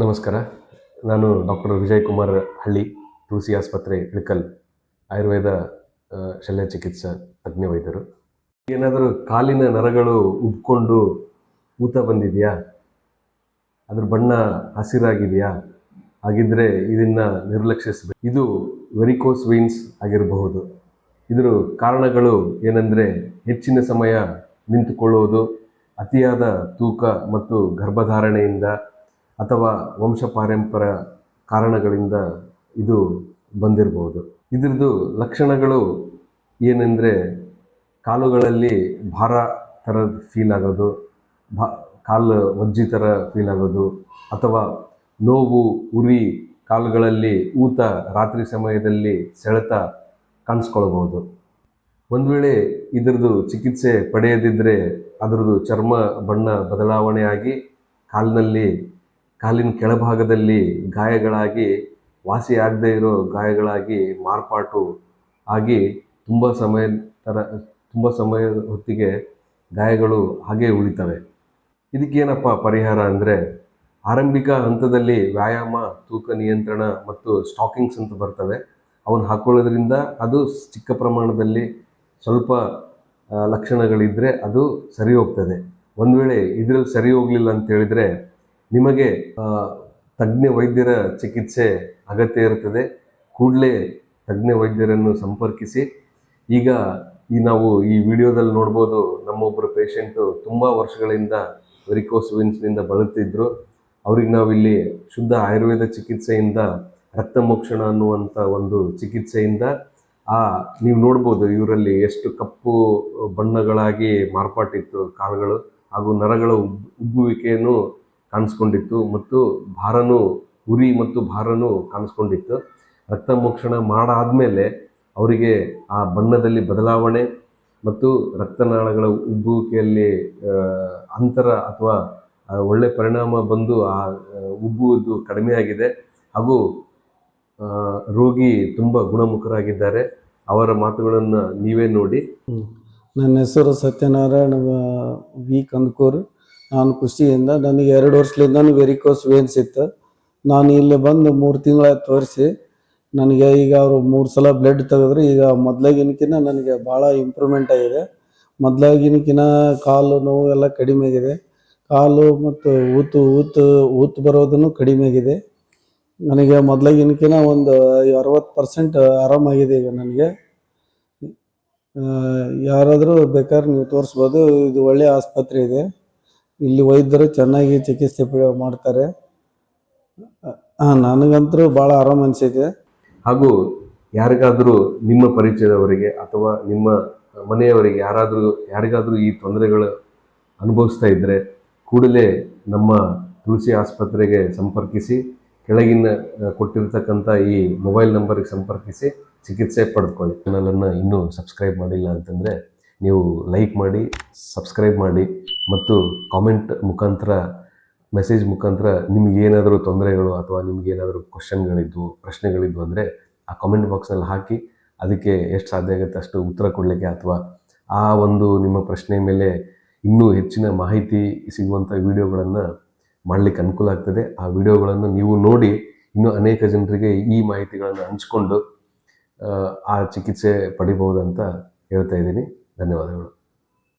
ನಮಸ್ಕಾರ. ನಾನು ಡಾಕ್ಟರ್ ವಿಜಯ್ ಕುಮಾರ್ ಹಳ್ಳಿ, ತುಳಸಿ ಆಸ್ಪತ್ರೆ ಇಳಕಲ್, ಆಯುರ್ವೇದ ಶಲ್ಯ ಚಿಕಿತ್ಸಾ ತಜ್ಞ ವೈದ್ಯರು. ಏನಾದರೂ ಕಾಲಿನ ನರಗಳು ಉಬ್ಕೊಂಡು ಊತ ಬಂದಿದೆಯಾ? ಅದ್ರ ಬಣ್ಣ ಹಸಿರಾಗಿದೆಯಾ? ಹಾಗಿದ್ರೆ ಇದನ್ನು ನಿರ್ಲಕ್ಷಿಸಬೇಕು. ಇದು ವೆರಿಕೋಸ್ ವೇನ್ಸ್ ಆಗಿರಬಹುದು. ಇದರ ಕಾರಣಗಳು ಏನಂದರೆ ಹೆಚ್ಚಿನ ಸಮಯ ನಿಂತುಕೊಳ್ಳುವುದು, ಅತಿಯಾದ ತೂಕ ಮತ್ತು ಗರ್ಭಧಾರಣೆಯಿಂದ ಅಥವಾ ವಂಶ ಪಾರಂಪರ್ಯ ಕಾರಣಗಳಿಂದ ಇದು ಬಂದಿರಬಹುದು. ಇದರದ್ದು ಲಕ್ಷಣಗಳು ಏನೆಂದರೆ ಕಾಲುಗಳಲ್ಲಿ ಭಾರ ಥರ ಫೀಲ್ ಆಗೋದು, ಕಾಲು ಒಜ್ಜಿ ಥರ ಫೀಲ್ ಆಗೋದು, ಅಥವಾ ನೋವು, ಉರಿ, ಕಾಲುಗಳಲ್ಲಿ ಊತ, ರಾತ್ರಿ ಸಮಯದಲ್ಲಿ ಸೆಳೆತ ಕಾಣಿಸ್ಕೊಳ್ಬೋದು. ಒಂದು ವೇಳೆ ಇದರದ್ದು ಚಿಕಿತ್ಸೆ ಪಡೆಯದಿದ್ದರೆ ಅದರದ್ದು ಚರ್ಮ ಬಣ್ಣ ಬದಲಾವಣೆ ಆಗಿ ಕಾಲಿನ ಕೆಳಭಾಗದಲ್ಲಿ ಗಾಯಗಳಾಗಿ, ವಾಸಿಯಾಗದೇ ಇರೋ ಗಾಯಗಳಾಗಿ ಮಾರ್ಪಾಟು ಆಗಿ ತುಂಬ ಸಮಯದ ಹೊತ್ತಿಗೆ ಗಾಯಗಳು ಹಾಗೇ ಉಳಿತವೆ. ಇದಕ್ಕೇನಪ್ಪ ಪರಿಹಾರ ಅಂದರೆ, ಆರಂಭಿಕ ಹಂತದಲ್ಲಿ ವ್ಯಾಯಾಮ, ತೂಕ ನಿಯಂತ್ರಣ ಮತ್ತು ಸ್ಟಾಕಿಂಗ್ಸ್ ಅಂತ ಬರ್ತವೆ. ಅವನ್ನ ಹಾಕೊಳ್ಳೋದ್ರಿಂದ ಅದು ಚಿಕ್ಕ ಪ್ರಮಾಣದಲ್ಲಿ ಸ್ವಲ್ಪ ಲಕ್ಷಣಗಳಿದ್ದರೆ ಅದು ಸರಿ ಹೋಗ್ತದೆ. ಒಂದು ವೇಳೆ ಇದರಲ್ಲಿ ಸರಿ ಹೋಗಲಿಲ್ಲ ಅಂತ ಹೇಳಿದರೆ ನಿಮಗೆ ತಜ್ಞ ವೈದ್ಯರ ಚಿಕಿತ್ಸೆ ಅಗತ್ಯ ಇರುತ್ತದೆ. ಕೂಡಲೇ ತಜ್ಞ ವೈದ್ಯರನ್ನು ಸಂಪರ್ಕಿಸಿ. ಈಗ ನಾವು ಈ ವಿಡಿಯೋದಲ್ಲಿ ನೋಡ್ಬೋದು, ನಮ್ಮೊಬ್ಬರು ಪೇಷಂಟು ತುಂಬ ವರ್ಷಗಳಿಂದ ವೆರಿಕೋಸ್ ವೇನ್ಸ್ನಿಂದ ಬಳಲ್ತಿದ್ರು. ಅವ್ರಿಗೆ ನಾವಿಲ್ಲಿ ಶುದ್ಧ ಆಯುರ್ವೇದ ಚಿಕಿತ್ಸೆಯಿಂದ ರಕ್ತಮೋಕ್ಷಣ ಅನ್ನುವಂಥ ಒಂದು ಚಿಕಿತ್ಸೆಯಿಂದ ನೀವು ನೋಡ್ಬೋದು ಇವರಲ್ಲಿ ಎಷ್ಟು ಕಪ್ಪು ಬಣ್ಣಗಳಾಗಿ ಮಾರ್ಪಾಟಿತ್ತು ಕಾಲುಗಳು, ಹಾಗೂ ನರಗಳ ಉಬ್ಬುವಿಕೆಯನ್ನು ಕಾಣಿಸ್ಕೊಂಡಿತ್ತು, ಮತ್ತು ಉರಿ ಮತ್ತು ಭಾರನೂ ಕಾಣಿಸ್ಕೊಂಡಿತ್ತು. ರಕ್ತಮೋಕ್ಷಣ ಮಾಡಾದಮೇಲೆ ಅವರಿಗೆ ಆ ಬಣ್ಣದಲ್ಲಿ ಬದಲಾವಣೆ ಮತ್ತು ರಕ್ತನಾಳಗಳ ಉಬ್ಬುವಿಕೆಯಲ್ಲಿ ಅಂತರ ಅಥವಾ ಒಳ್ಳೆ ಪರಿಣಾಮ ಬಂದು ಆ ಉಬ್ಬುವುದು ಕಡಿಮೆ ಆಗಿದೆ, ಹಾಗೂ ರೋಗಿ ತುಂಬ ಗುಣಮುಖರಾಗಿದ್ದಾರೆ. ಅವರ ಮಾತುಗಳನ್ನು ನೀವೇ ನೋಡಿ. ನನ್ನ ಹೆಸರು ಸತ್ಯನಾರಾಯಣ ವಿ ಕಂದಕೂರು. ನಾನು ಖುಷಿಯಿಂದ, ನನಗೆ 2 ವರ್ಷದಿಂದ ವೆರಿಕೋಸ್ ವೇನ್ಸ್ ಇತ್ತು. ನಾನು ಇಲ್ಲಿ ಬಂದು 3 ತಿಂಗಳಾಯ್ತು ತೋರಿಸಿ. ನನಗೆ ಈಗ ಅವರು 3 ಸಲ ಬ್ಲಡ್ ತೆಗೆದ್ರೆ ಈಗ ಮೊದಲಾಗಿನಕಿನ ನನಗೆ ಭಾಳ ಇಂಪ್ರೂವ್ಮೆಂಟ್ ಆಗಿದೆ. ಮೊದಲಾಗಿನಕಿನ ಕಾಲು ನೋವು ಎಲ್ಲ ಕಡಿಮೆ ಆಗಿದೆ. ಕಾಲು ಮತ್ತು ಊತು ಬರೋದನ್ನು ಕಡಿಮೆ ಆಗಿದೆ. ನನಗೆ ಮೊದಲಾಗಿನಕಿನ ಒಂದು 60% ಆರಾಮಾಗಿದೆ ಈಗ ನನಗೆ. ಯಾರಾದರೂ ಬೇಕಾದ್ರೆ ನೀವು ತೋರಿಸ್ಬೋದು. ಇದು ಒಳ್ಳೆಯ ಆಸ್ಪತ್ರೆ ಇದೆ. ಇಲ್ಲಿ ವೈದ್ಯರು ಚೆನ್ನಾಗಿ ಚಿಕಿತ್ಸೆ ಮಾಡ್ತಾರೆ. ನನಗಂತೂ ಭಾಳ ಆರಾಮ ಅನಿಸಿದೆ. ಹಾಗೂ ಯಾರಿಗಾದರೂ ನಿಮ್ಮ ಪರಿಚಯದವರಿಗೆ ಅಥವಾ ನಿಮ್ಮ ಮನೆಯವರಿಗೆ ಯಾರಿಗಾದರೂ ಈ ತೊಂದರೆಗಳು ಅನುಭವಿಸ್ತಾ ಇದ್ದರೆ ಕೂಡಲೇ ನಮ್ಮ ತುಳಸಿ ಆಸ್ಪತ್ರೆಗೆ ಸಂಪರ್ಕಿಸಿ. ಕೆಳಗಿನ ಕೊಟ್ಟಿರ್ತಕ್ಕಂಥ ಈ ಮೊಬೈಲ್ ನಂಬರಿಗೆ ಸಂಪರ್ಕಿಸಿ ಚಿಕಿತ್ಸೆ ಪಡೆದುಕೊಳ್ಳಿ. ಚಾನಲನ್ನು ಇನ್ನೂ ಸಬ್ಸ್ಕ್ರೈಬ್ ಮಾಡಿಲ್ಲ ಅಂತಂದರೆ ನೀವು ಲೈಕ್ ಮಾಡಿ, ಸಬ್ಸ್ಕ್ರೈಬ್ ಮಾಡಿ, ಮತ್ತು ಕಾಮೆಂಟ್ ಮುಖಾಂತರ, ಮೆಸೇಜ್ ಮುಖಾಂತರ ನಿಮಗೇನಾದರೂ ತೊಂದರೆಗಳು ಅಥವಾ ನಿಮಗೇನಾದರೂ ಪ್ರಶ್ನೆಗಳಿದ್ವು ಅಂದರೆ ಆ ಕಾಮೆಂಟ್ ಬಾಕ್ಸ್ನಲ್ಲಿ ಹಾಕಿ. ಅದಕ್ಕೆ ಎಷ್ಟು ಸಾಧ್ಯ ಆಗುತ್ತೆ ಅಷ್ಟು ಉತ್ತರ ಕೊಡಲಿಕ್ಕೆ, ಅಥವಾ ಆ ಒಂದು ನಿಮ್ಮ ಪ್ರಶ್ನೆ ಮೇಲೆ ಇನ್ನೂ ಹೆಚ್ಚಿನ ಮಾಹಿತಿ ಸಿಗುವಂಥ ವಿಡಿಯೋಗಳನ್ನು ಮಾಡಲಿಕ್ಕೆ ಅನುಕೂಲ ಆಗ್ತದೆ. ಆ ವಿಡಿಯೋಗಳನ್ನು ನೀವು ನೋಡಿ ಇನ್ನೂ ಅನೇಕ ಜನರಿಗೆ ಈ ಮಾಹಿತಿಗಳನ್ನು ಹಂಚಿಕೊಂಡು ಆ ಚಿಕಿತ್ಸೆ ಪಡಿಬಹುದಂತ ಹೇಳ್ತಾ ಇದ್ದೀನಿ. ಧನ್ಯವಾದಗಳು.